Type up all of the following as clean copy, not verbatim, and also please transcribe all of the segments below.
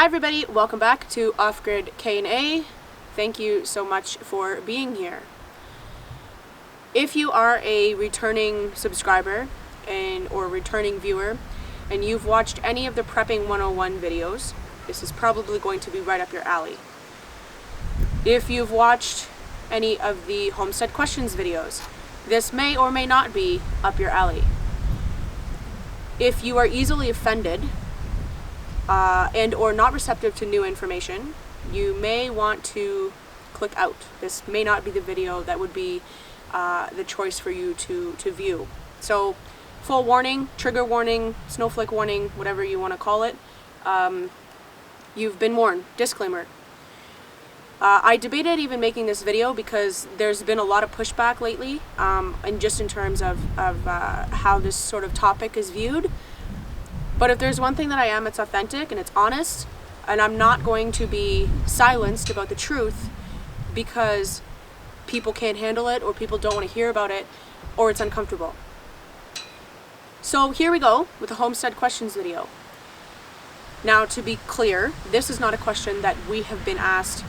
everybody, welcome back to Off-Grid K&A. Thank you so much for being here. If you are a returning subscriber or returning viewer and you've watched any of the Prepping 101 videos, this is probably going to be right up your alley. If you've watched any of the Homestead Questions videos, this may or may not be up your alley. If you are easily offended and or not receptive to new information, you may want to click out. This may not be the video that would be the choice for you to view. So, full warning, trigger warning, snowflake warning, whatever you want to call it. You've been warned. Disclaimer. I debated even making this video because there's been a lot of pushback lately, and just in terms of how this sort of topic is viewed. But if there's one thing that I am, it's authentic and it's honest, and I'm not going to be silenced about the truth because people can't handle it, or people don't want to hear about it, or it's uncomfortable. So here we go with the Homestead Questions video. Now, to be clear, this is not a question that we have been asked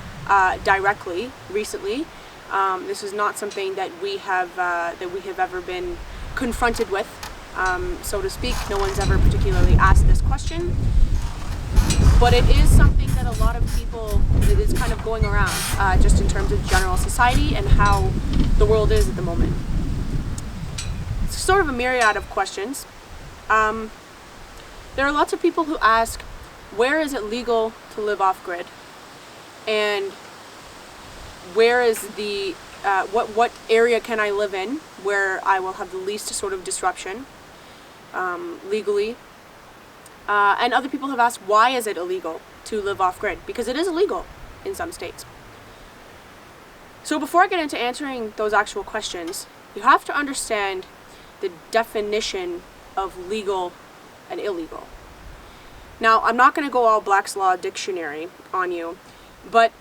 directly recently. This is not something that we have ever been confronted with, so to speak. No one's ever particularly asked this question, but it is something that a lot of people, it is kind of going around, just in terms of general society and how the world is at the moment. It's sort of a myriad of questions. There are lots of people who ask, where is it legal to live off-grid? And where is the, what area can I live in where I will have the least sort of disruption legally? And other people have asked, why is it illegal to live off-grid? Because it is illegal in some states. So before I get into answering those actual questions, you have to understand the definition of legal and illegal. Now, I'm not going to go all Black's Law Dictionary on you, but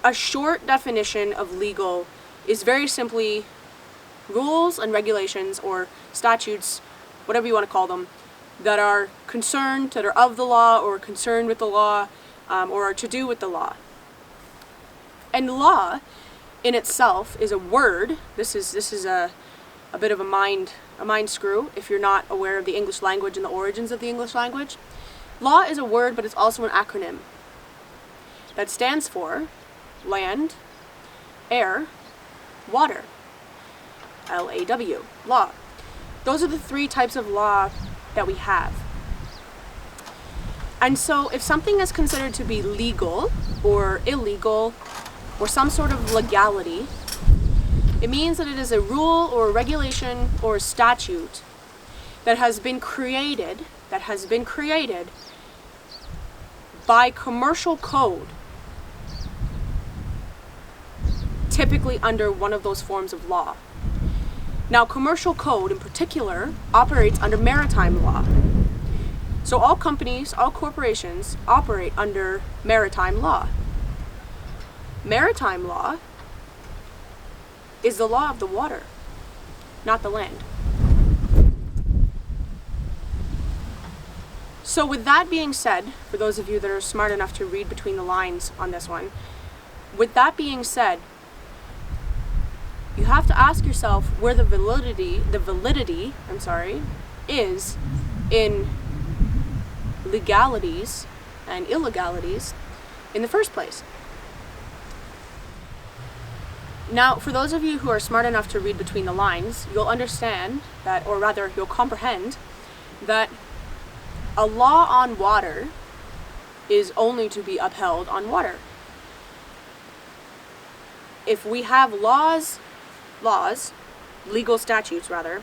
a short definition of legal is very simply rules and regulations or statutes, whatever you want to call them, that are concerned, that are of the law or concerned with the law, or are to do with the law. And law in itself is a word. This is a bit of a mind screw if you're not aware of the English language and the origins of the English language. Law is a word, but it's also an acronym that stands for land, air, water. LAW, law. Those are the three types of law that we have. And so if something is considered to be legal or illegal or some sort of legality, it means that it is a rule or a regulation or a statute that has been created by commercial code, typically under one of those forms of law. Now, commercial code in particular operates under maritime law. So all companies, all corporations operate under maritime law. Maritime law is the law of the water, not the land. So with that being said, for those of you that are smart enough to read between the lines on this one, with that being said, you have to ask yourself where the validity is in legalities and illegalities in the first place. Now, for those of you who are smart enough to read between the lines, you'll understand that, or rather, you'll comprehend that a law on water is only to be upheld on water. If we have laws, legal statutes rather,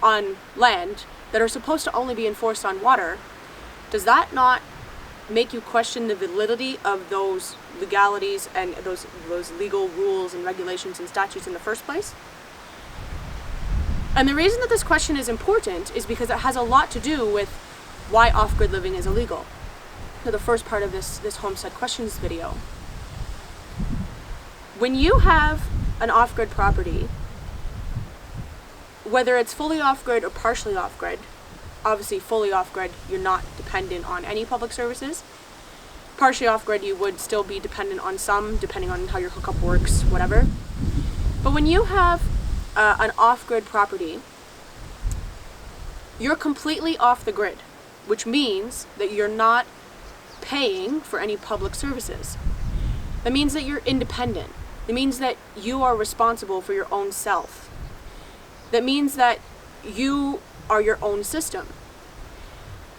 on land that are supposed to only be enforced on water, does that not make you question the validity of those legalities and those legal rules and regulations and statutes in the first place? And the reason that this question is important is because it has a lot to do with why off-grid living is illegal. So the first part of this Homestead Questions video. When you have an off-grid property, whether it's fully off-grid or partially off-grid, obviously fully off-grid, you're not dependent on any public services. partially off-grid, you would still be dependent on some, depending on how your hookup works, whatever. But when you have an off-grid property, you're completely off the grid, which means that you're not paying for any public services. That means that you're independent. It means that you are responsible for your own self. That means that you are your own system.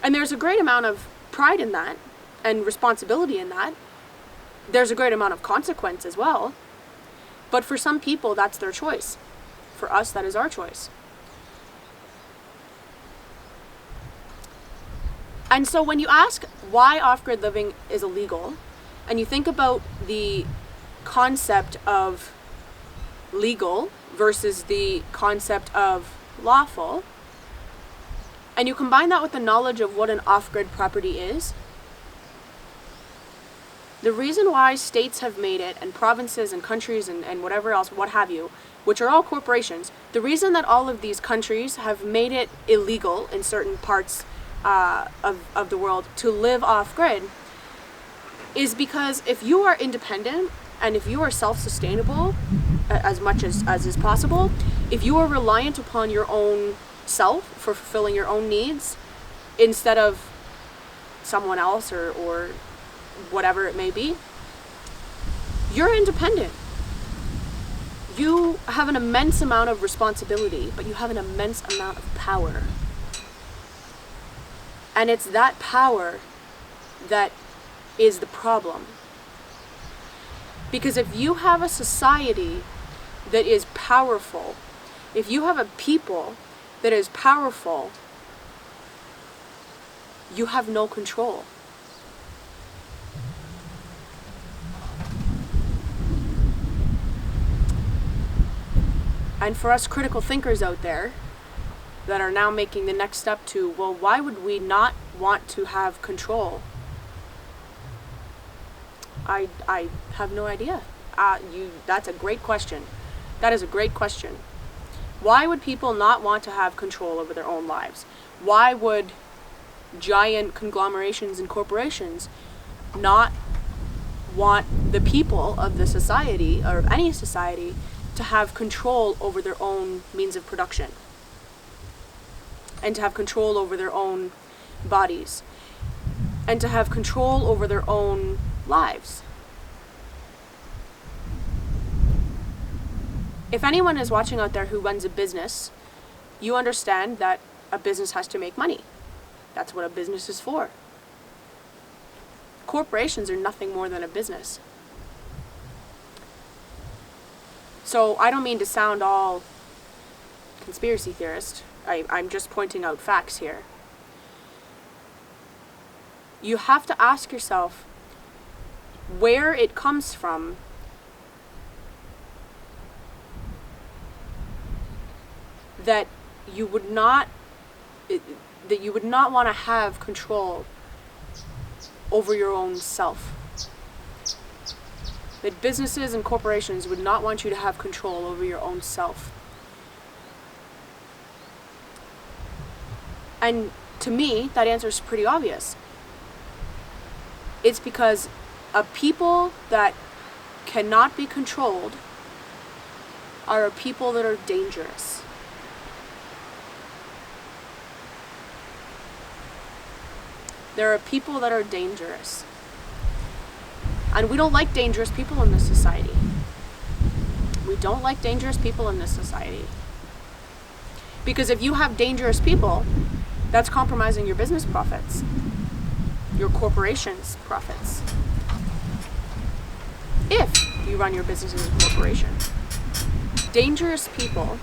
And there's a great amount of pride in that and responsibility in that. There's a great amount of consequence as well. But for some people, that's their choice. For us, that is our choice. And so when you ask why off-grid living is illegal, and you think about the concept of legal versus the concept of lawful, and you combine that with the knowledge of what an off-grid property is, the reason why states have made it, and provinces and countries and whatever else, what have you, which are all corporations, the reason that all of these countries have made it illegal in certain parts of the world to live off-grid is because if you are independent and if you are self-sustainable as much as is possible, if you are reliant upon your own self for fulfilling your own needs instead of someone else or whatever it may be, you're independent. You have an immense amount of responsibility, but you have an immense amount of power. And it's that power that is the problem. Because if you have a society that is powerful, if you have a people that is powerful, you have no control. And for us critical thinkers out there that are now making the next step to, well, why would we not want to have control? I have no idea. That's a great question. That is a great question. Why would people not want to have control over their own lives? Why would giant conglomerations and corporations not want the people of the society, or any society, to have control over their own means of production and to have control over their own bodies and to have control over their own lives? If anyone is watching out there who runs a business, you understand that a business has to make money. That's what a business is for. Corporations are nothing more than a business. So I don't mean to sound all conspiracy theorist. I'm just pointing out facts here. You have to ask yourself where it comes from that you would not want to have control over your own self. That businesses and corporations would not want you to have control over your own self. And to me, that answer is pretty obvious. It's because a people that cannot be controlled are a people that are dangerous. There are people that are dangerous. And we don't like dangerous people in this society. We don't like dangerous people in this society. Because if you have dangerous people, that's compromising your business profits, your corporation's profits. If you run your business as a corporation. Dangerous people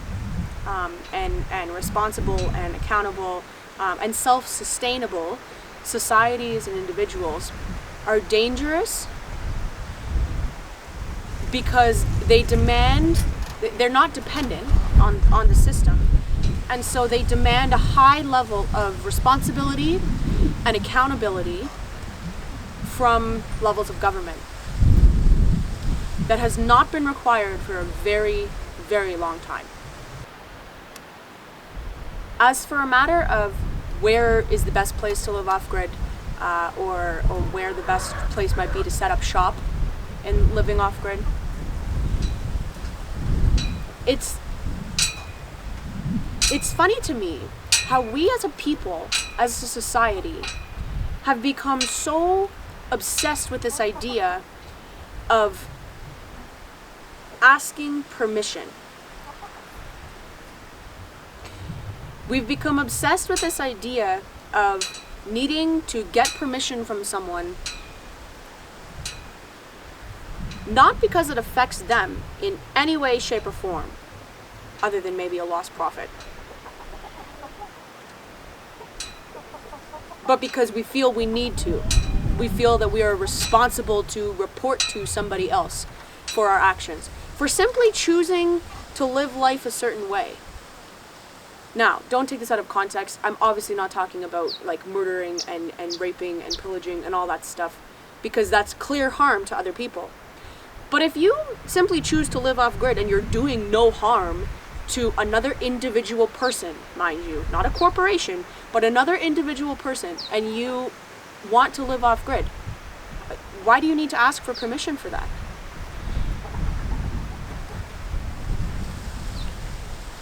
and responsible and accountable and self-sustainable societies and individuals are dangerous because they're not dependent on the system, and so they demand a high level of responsibility and accountability from levels of government that has not been required for a very, very long time. As for a matter of where is the best place to live off-grid, or where the best place might be to set up shop in living off-grid. It's funny to me how we as a people, as a society, have become so obsessed with this idea of asking permission. We've become obsessed with this idea of needing to get permission from someone, not because it affects them in any way, shape, or form, other than maybe a lost profit, but because we feel we need to. We feel that we are responsible to report to somebody else for our actions, for simply choosing to live life a certain way. Now, don't take this out of context. I'm obviously not talking about like murdering and raping and pillaging and all that stuff, because that's clear harm to other people. But if you simply choose to live off-grid and you're doing no harm to another individual person, mind you, not a corporation, but another individual person, and you want to live off-grid, why do you need to ask for permission for that?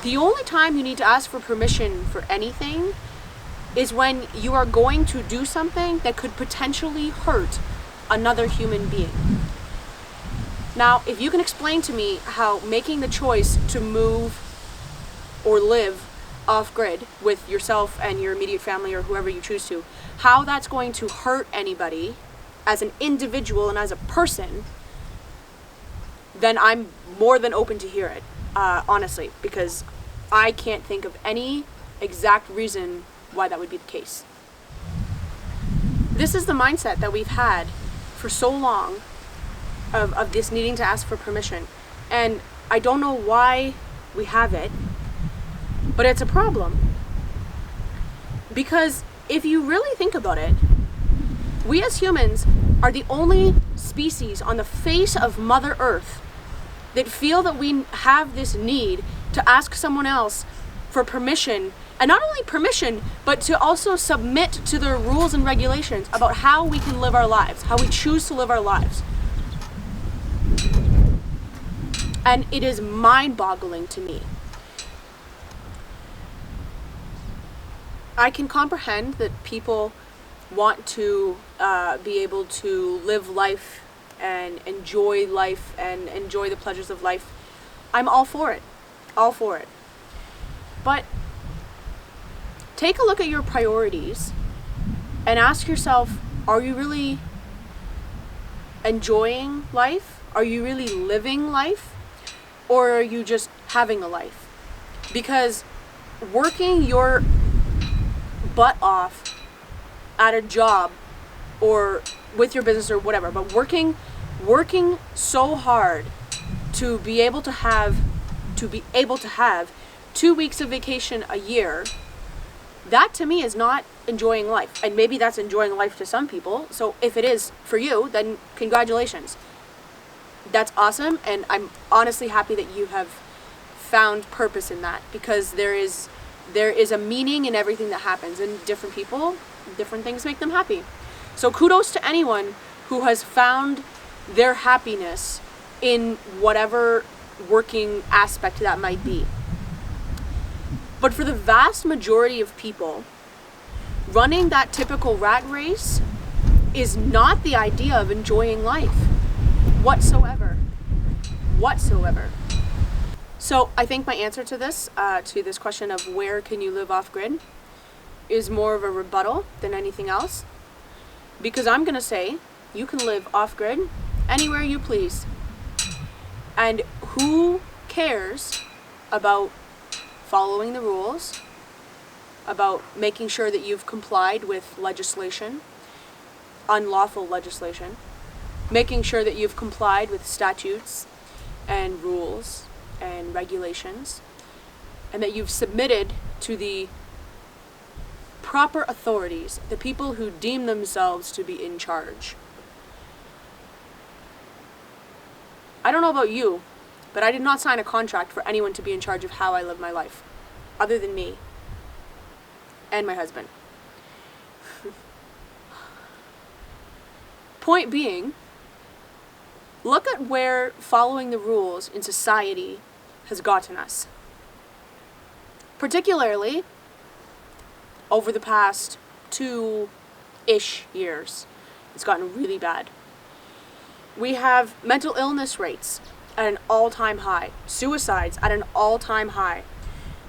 The only time you need to ask for permission for anything is when you are going to do something that could potentially hurt another human being. Now, if you can explain to me how making the choice to move or live off-grid with yourself and your immediate family or whoever you choose to, how that's going to hurt anybody as an individual and as a person, then I'm more than open to hear it, honestly, because I can't think of any exact reason why that would be the case. This is the mindset that we've had for so long of this needing to ask for permission. And I don't know why we have it, but it's a problem. Because if you really think about it, we as humans are the only species on the face of Mother Earth that feel that we have this need to ask someone else for permission, and not only permission, but to also submit to their rules and regulations about how we can live our lives, how we choose to live our lives. And it is mind-boggling to me. I can comprehend that people want to be able to live life and enjoy life and enjoy the pleasures of life. I'm all for it. All for it. But take a look at your priorities and ask yourself, are you really enjoying life? Are you really living life? Or are you just having a life? Because working your butt off at a job or with your business or whatever, but working so hard to be able to have 2 weeks of vacation a year, that to me is not enjoying life. And maybe that's enjoying life to some people. So if it is for you, then congratulations. That's awesome, and I'm honestly happy that you have found purpose in that, because there is a meaning in everything that happens, and different people, different things make them happy. So kudos to anyone who has found their happiness in whatever working aspect that might be. But for the vast majority of people, running that typical rat race is not the idea of enjoying life whatsoever. So I think my answer to this question of where can you live off-grid is more of a rebuttal than anything else. Because I'm going to say you can live off-grid anywhere you please. And who cares about following the rules, about making sure that you've complied with legislation, unlawful legislation, making sure that you've complied with statutes and rules and regulations, and that you've submitted to the proper authorities, the people who deem themselves to be in charge. I don't know about you, but I did not sign a contract for anyone to be in charge of how I live my life, other than me and my husband. Point being, look at where following the rules in society has gotten us. Particularly over the past 2-ish years, it's gotten really bad. We have mental illness rates at an all-time high, suicides at an all-time high.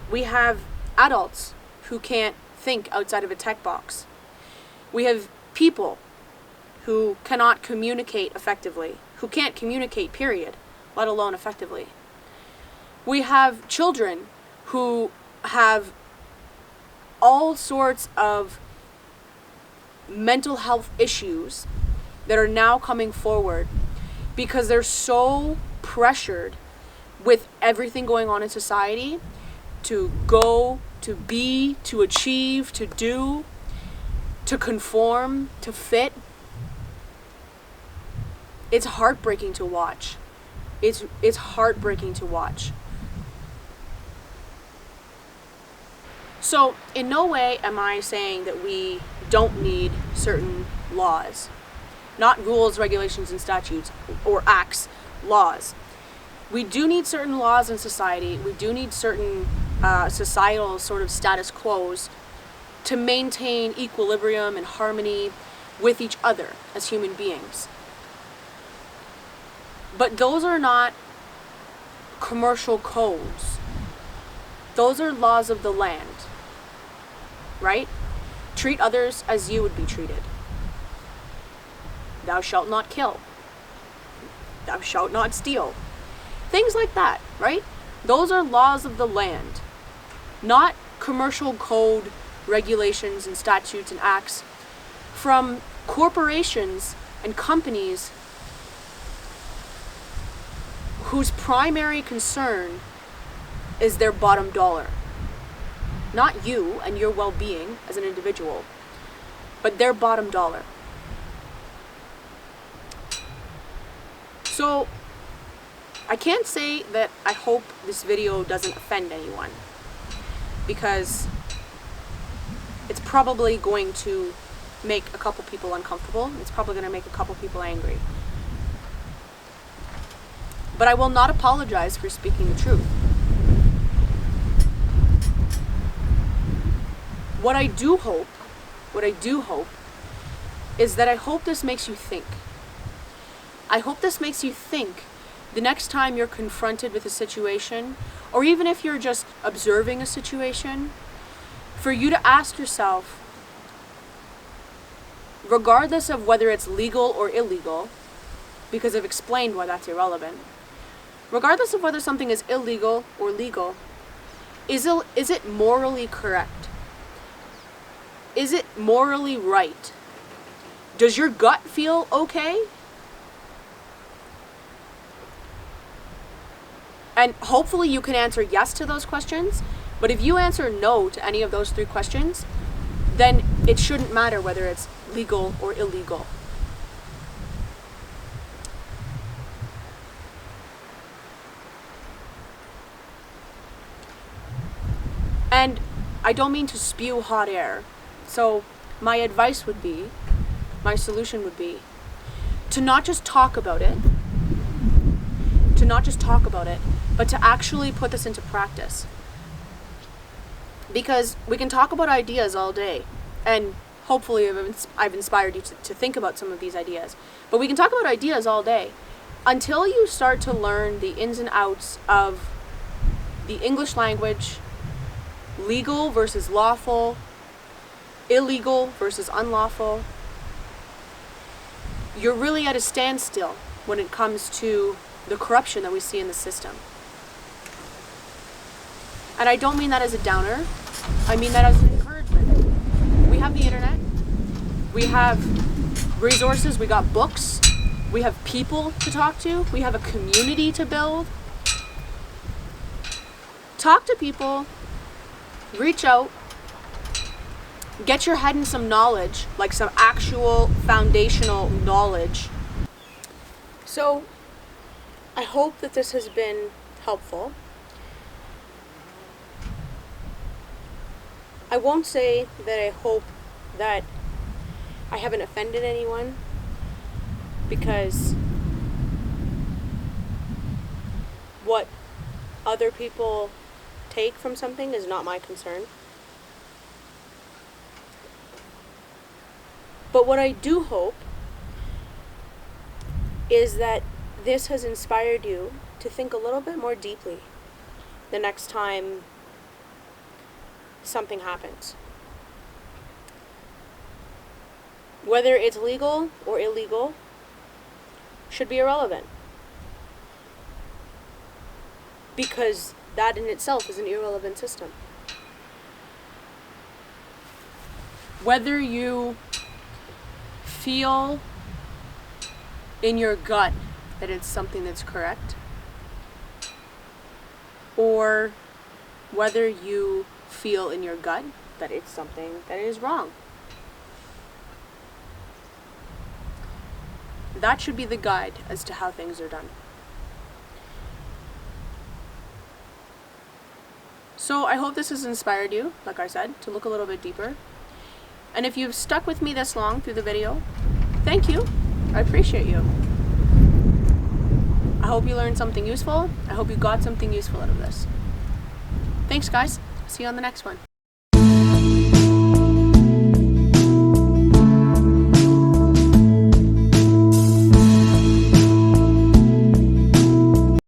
We have adults who can't think outside of a tech box. We have people who cannot communicate effectively, who can't communicate, period, let alone effectively. We have children who have all sorts of mental health issues that are now coming forward because they're so pressured with everything going on in society to go, to be, to achieve, to do, to conform, to fit. It's heartbreaking to watch. It's heartbreaking to watch. So, in no way am I saying that we don't need certain laws. Not rules, regulations, and statutes, or acts, laws. We do need certain laws in society. We do need certain societal sort of status quos to maintain equilibrium and harmony with each other as human beings. But those are not commercial codes. Those are laws of the land, right? Treat others as you would be treated. Thou shalt not kill. Thou shalt not steal. Things like that, right? Those are laws of the land, not commercial code regulations and statutes and acts from corporations and companies whose primary concern is their bottom dollar. Not you and your well-being as an individual, but their bottom dollar. So, I can't say that I hope this video doesn't offend anyone, because it's probably going to make a couple people uncomfortable. It's probably going to make a couple people angry. But I will not apologize for speaking the truth. What I do hope is that I hope this makes you think. I hope this makes you think the next time you're confronted with a situation, or even if you're just observing a situation, for you to ask yourself, regardless of whether it's legal or illegal, because I've explained why that's irrelevant, regardless of whether something is illegal or legal, is it morally correct? Is it morally right? Does your gut feel okay? And hopefully you can answer yes to those questions, but if you answer no to any of those 3 questions, then it shouldn't matter whether it's legal or illegal. And I don't mean to spew hot air. So my advice would be, my solution would be, to not just talk about it, but to actually put this into practice. Because we can talk about ideas all day, and hopefully I've inspired you to think about some of these ideas. But we can talk about ideas all day until you start to learn the ins and outs of the English language, legal versus lawful, illegal versus unlawful. You're really at a standstill when it comes to the corruption that we see in the system. And I don't mean that as a downer. I mean that as an encouragement. We have the internet. We have resources. We got books. We have people to talk to. We have a community to build. Talk to people. Reach out. Get your head in some knowledge, like some actual foundational knowledge. So, I hope that this has been helpful. I won't say that I hope that I haven't offended anyone, because what other people take from something is not my concern. But what I do hope is that this has inspired you to think a little bit more deeply the next time something happens. Whether it's legal or illegal should be irrelevant, because that in itself is an irrelevant system. Whether you feel in your gut that it's something that's correct, or whether you feel in your gut that it's something that is wrong, that should be the guide as to how things are done. So I hope this has inspired you, like I said, to look a little bit deeper. And if you've stuck with me this long through the video, thank you. I appreciate you. I hope you learned something useful. I hope you got something useful out of this. Thanks, guys. See you on the next one.